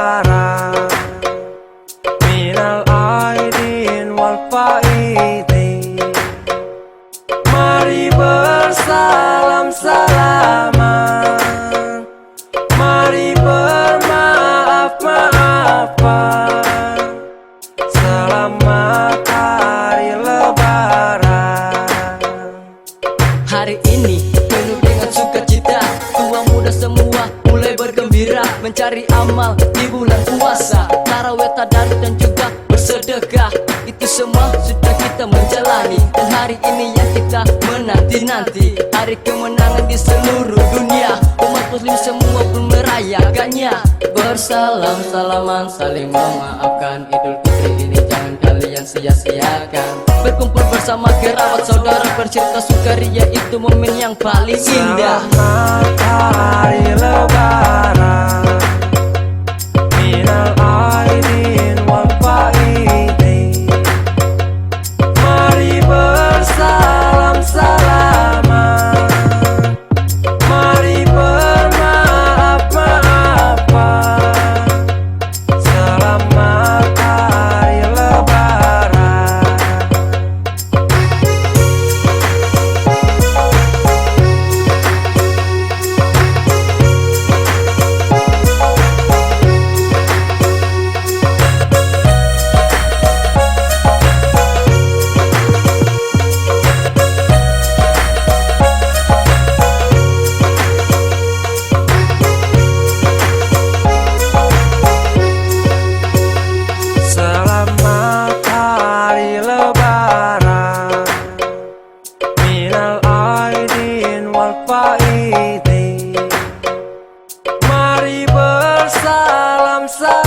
lebaran minal aidin wal faidin. Mari bersalam-salaman, mari bermaaf-maafan. Selamat hari lebaran. Hari ini penuh dengan sukacita, tua muda semua mulai bergembira, mencari amal di bulan puasa, tarawih, tadarus dan juga bersedekah. Itu semua sudah kita menjalani, dan hari ini yang kita menanti-nanti, hari kemenangan di seluruh dunia. Umat muslim semua pun merayakannya. Bersalam-salaman, saling memaafkan. Idul Fitri ini jangan kalian sia-siakan. Berkumpul bersama kerabat saudara, bercerita sukaria, itu momen yang paling indah. Selamat hari lebaran minal aidin wal faidin. Mari bersalam-salaman, mari bermaaf-maafan. Selamat hari lebaran. Selamat hari lebaran minal aidin wal faidin. Mari bersalam-salaman,